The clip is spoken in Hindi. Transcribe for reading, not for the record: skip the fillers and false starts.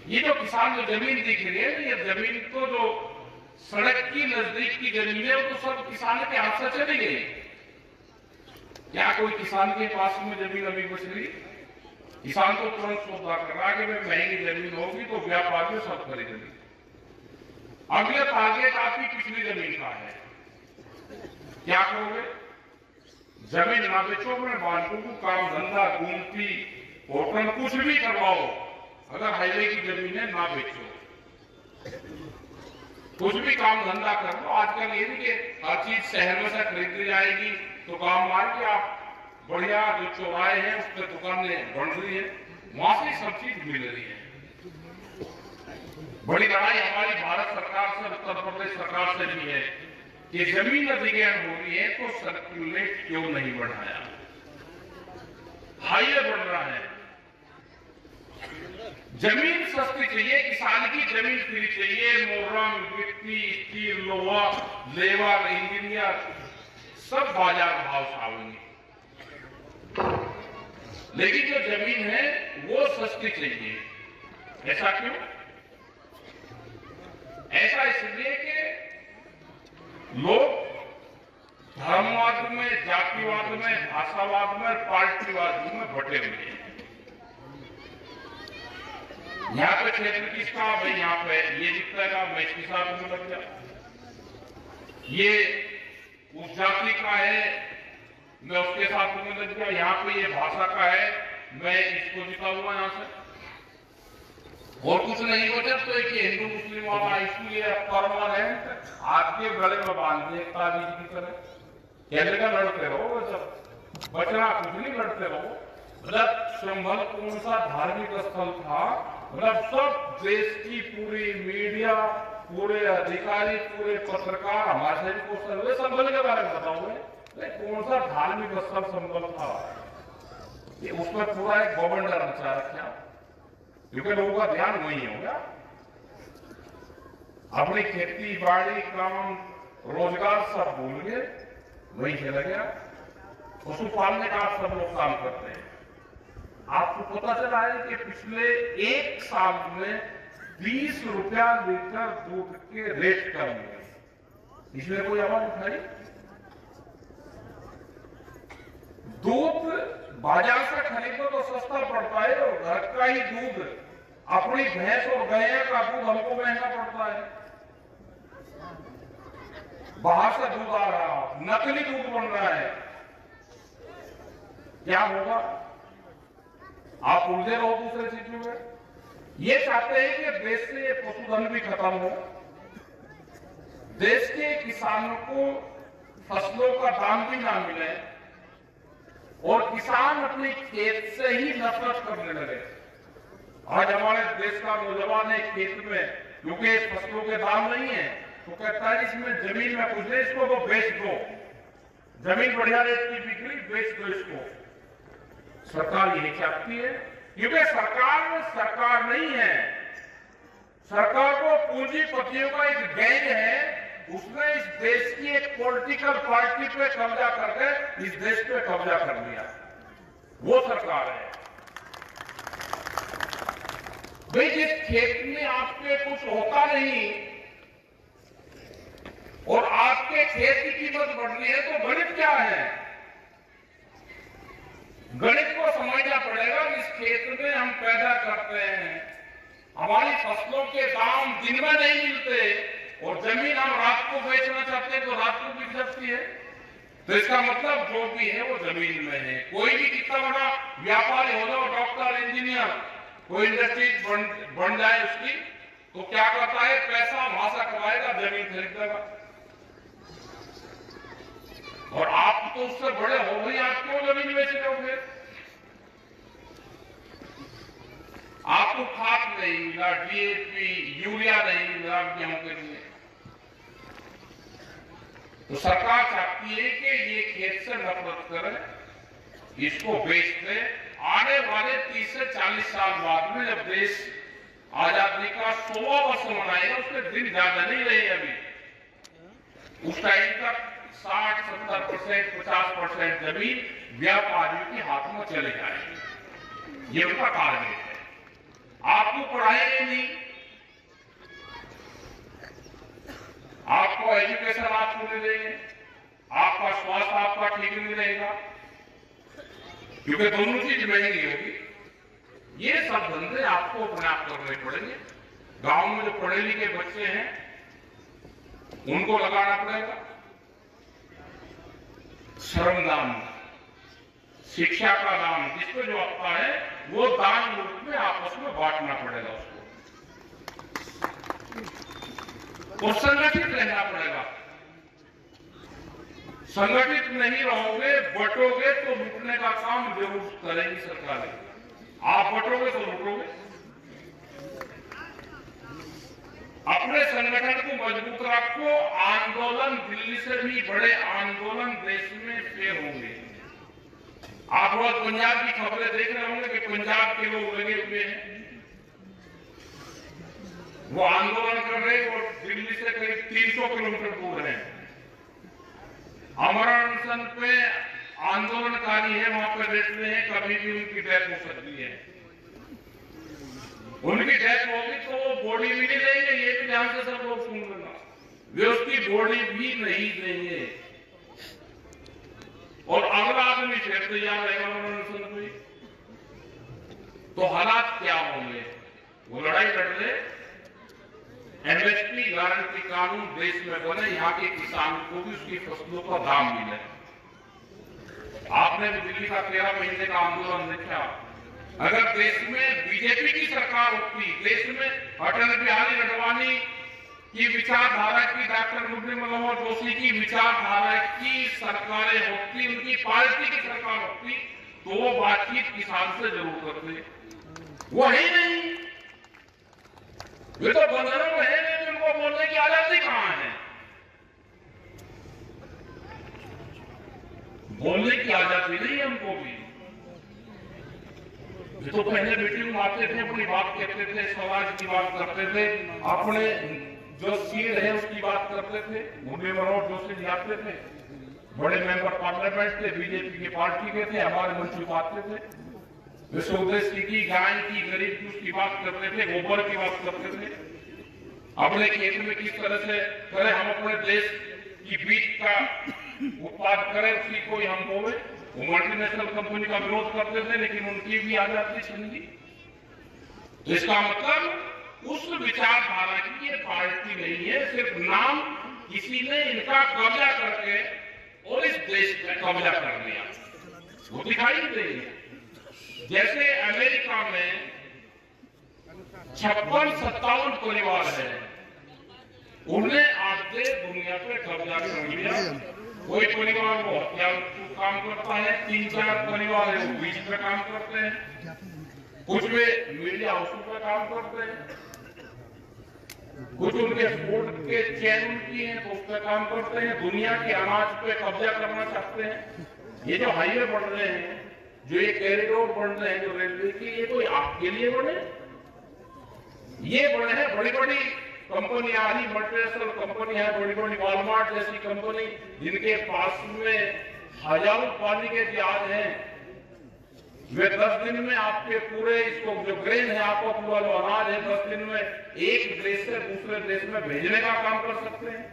ये जो किसान जो जमीन दिख रही है, ये जमीन तो जो सड़क की नजदीक की जमीन है, वो तो सब किसान के हाथ से चली गई। क्या कोई किसान के पास में जमीन अभी बच रही? किसान तो तुरंत सौदा कर रहा है कि महंगी जमीन होगी तो व्यापारी सब खरीदेंगे। अगले टारगेट आपकी पिछली जमीन का है, क्या करोगे? जमीन ना बेचो, अपने बालकों को काम धंधा घूमती होटल कुछ भी करवाओ, अगर हाईवे की जमीन है ना बेचो, कुछ भी काम धंधा कर लो। आजकल ये नहीं कि हर चीज शहर में से खरीदी जाएगी तो काम आएगी। आप बढ़िया जो चौराहे हैं उस पर दुकानें बन रही है, वहां से सब चीज मिल रही है। बड़ी लड़ाई हमारी भारत सरकार से, उत्तर प्रदेश सरकार से भी है कि जमीन अधिग्रहण हो रही है तो सर्कुलेट क्यों नहीं बढ़ाया? हाईवे बढ़ रहा है, जमीन सस्ती चाहिए, किसान की जमीन फ्री चाहिए। मोरंग, गिट्टी, स्टील, लोहा, लेबर, इंजीनियर सब बाजार भाव छावेंगे, लेकिन जो जमीन है वो सस्ती चाहिए। ऐसा क्यों? ऐसा इसलिए कि लोग धर्मवाद में, जातिवाद में, भाषावाद में, पार्टीवाद में बटे हुए हैं। यहाँ पे क्षेत्र किसका? भाई यहाँ पे ये जितेगा, मैं इसके साथ में लग जाऊं। ये उस जाति का है, मैं उसके साथ में लग गया। यहाँ पे ये भाषा का है, मैं इसको जिताऊंगा यहाँ से। और कुछ नहीं बचा तो एक हिंदू मुस्लिम वाला इसलिए परमानेंट आपके गले में बांध दिए ताबीज की तरह। कहने का लड़ते रहो, सब बचना कुछ नहीं, लड़ते रहो। मतलब संभल कौन सा धार्मिक स्थल था? मतलब सब देश की पूरी मीडिया, पूरे अधिकारी, पूरे पत्रकार हमारे से क्वेश्चन संभल के बारे में बताओगे कौन सा धार्मिक स्थल संभल था? ये उसमें पूरा एक बवंडर रचा रखा, क्योंकि लोगों का ध्यान वही हो गया। अपनी खेती बाड़ी, काम, रोजगार सब भूल गए, वही चला गया। पशु पालने का आप सब लोग काम करते हैं। आपको पता चला है कि पिछले एक साल में 20 रुपया लीटर दूध के रेट कम हुए। इसमें कोई आवाज उठाई? दूध बाजार से खरीदो तो सस्ता पड़ता है, और घर का ही दूध, अपनी भैंस और गैया का दूध हमको महंगा पड़ता है। बाहर से दूध आ रहा, नकली दूध बन रहा है। क्या होगा? आप उलझे रहो दूसरे चीजों में। ये चाहते हैं कि देश से ये पशुधन भी खत्म हो, देश के किसानों को फसलों का दाम भी ना मिले, और किसान अपने खेत से ही नफरत करने लगे। आज हमारे देश का नौजवान है खेत में, क्योंकि फसलों के दाम नहीं है, तो कहता है इसमें जमीन में कुछ नहीं, इसको तो बेच दो, जमीन बढ़िया रेट की बिक रही, बेच दो इसको। सरकार यही चाहती है, क्योंकि सरकार नहीं है, सरकार को पूंजीपतियों का एक गैंग है, उसने इस देश की एक पॉलिटिकल पार्टी पे कब्जा करके इस देश पे कब्जा कर लिया। वो सरकार है। भाई जिस खेत में आपके कुछ होता नहीं और आपके खेत की कीमत बढ़ रही है, तो गणित क्या है? गणित को समझना पड़ेगा। इस खेत में हम पैदा करते हैं, हमारी फसलों के दाम दिन में नहीं मिलते, और जमीन हम रात को बेचना चाहते हैं तो रात को बिक सकती है। तो इसका मतलब जो भी है वो जमीन में है। कोई भी कितना बड़ा व्यापारी हो जाओ, डॉक्टर, इंजीनियर, कोई इंडस्ट्रीज बन जाए उसकी, तो क्या करता है? पैसा वहां से कमाएगा, जमीन खरीद देगा। और आप तो उससे बड़े हो गए, आप क्यों जमीन बेच रहे हो? फिर आपको खाद नहीं मिला, डीएपी, यूरिया नहीं मिला गेहूं के लिए, तो सरकार चाहती है कि ये खेत से नफरत करें, इसको बेच दे। आने वाले 30 से 40 साल बाद में जब देश आजादी का 100वां वर्ष मनाएगा, उसके दिन ज्यादा नहीं रहे अभी, उस टाइम तक 60-70%, 50% जमीन व्यापारियों के हाथ में चले जाएगी। ये उनका टारगेट है। आपको पढ़ाएंगे नहीं। आपको एजुकेशन आपको नहीं देंगे, आपका स्वास्थ्य आपका ठीक नहीं रहेगा, क्योंकि दोनों चीज महंगी होगी। ये सब धंधे आपको अपने आप करने पड़ेंगे। गांव में जो पढ़े लिखे बच्चे हैं उनको लगाना पड़ेगा श्रमदान, शिक्षा का दान, जिसको जो आता है वो दान रूप में आपस में बांटना पड़ेगा उसको, और संगठित रहना पड़ेगा। संगठित नहीं रहोगे, बटोगे तो लूटने का काम जरूर करेगी सरकारें। आप बटोगे तो लूटोगे। अपने संगठन को मजबूत रखो। आंदोलन दिल्ली से भी बड़े आंदोलन देश में फेल होंगे। आप रोज पंजाब की खबरें देख रहे होंगे कि पंजाब के लोग लगे हुए हैं, वो आंदोलन कर रहे हैं और दिल्ली से करीब 300 किलोमीटर दूर है। अमर अनशन पे आंदोलनकारी है, वहां पर बैठते हैं, कभी भी उनकी डेथ हो सकती है। उनकी डेथ होगी तो वो बॉडी भी नहीं देंगे, ये भी ध्यान से सब लोग सुन लेना, वे उसकी बॉडी भी नहीं देंगे। और अगला आदमी फिर तैयार रहेगा अनशन पे, तो हालात क्या होंगे? वो लड़ाई लड़ ले, एमएसपी गारंटी कानून देश में बने, यहाँ के किसान को भी उसकी फसलों का दाम मिले। आपने भी दिल्ली का 13 महीने का आंदोलन देखा। अगर देश में बीजेपी की सरकार होती, देश में अटल बिहारी आडवाणी की विचारधारा की, डॉक्टर मुरली मनोहर जोशी की विचारधारा की सरकारें होती, उनकी पार्टी की सरकार होती, तो वो बातचीत किसान से जरूर करते। वो है नहीं, वे तो बंधनों में है, लेकिन उनको बोलने की आजादी कहां है? बोलने की आजादी नहीं है उनको भी। तो पहले मीटिंग में आते थे, अपनी बात कहते थे, समाज की बात करते थे, अपने जो सीट है उसकी बात करते थे। मुरली मनोहर जोशी जी आते थे, बड़े मेंबर पार्लियामेंट थे, बीजेपी की पार्टी के थे, हमारे मंच में आते थे, वे स्वदेशी की, गाय की, गरीब की उसकी बात करते थे, गोबर की बात करते थे। अपने खेत में किस तरह से करें, हम अपने देश की बीज का उत्पाद करें, उसी को हम बोले। वो मल्टीनेशनल कंपनी का विरोध करते थे, लेकिन उनकी भी आजादी छीन ली। तो इसका मतलब उस विचारधारा की ये पार्टी नहीं है, सिर्फ नाम किसी ने इनका कब्जा करके और इस देश में कब्जा कर लिया, वो दिखाई देगी। जैसे अमेरिका में 56-57 परिवार है, उन्हें आधे दुनिया पे कब्जा कर लिया। कोई परिवार वो हत्या काम करता है, 3-4 परिवार है वो बीच पे काम करते हैं, कुछ वे मीडिया हाउस पे काम करते हैं, कुछ उनके फूड के चैन उनकी है तो उस पर काम करते हैं, दुनिया के अनाज पे कब्जा करना चाहते हैं। ये जो हाईवे बन रहे हैं, जो ये कॉरिडोर बन रहे हैं, जो रेलवे की, ये कोई आपके लिए बने? ये बने हैं बड़ी बड़ी कंपनियां, आई मल्टीनेशनल कंपनी है, बड़ी बड़ी वॉलमार्ट जैसी कंपनी, जिनके पास में हजारों पानी के जहाज हैं। वे 10 दिन में आपके पूरे इसको जो ग्रेन है, आपको पूरा जो अनाज है, 10 दिन में एक देश से दूसरे देश में भेजने का काम कर सकते हैं।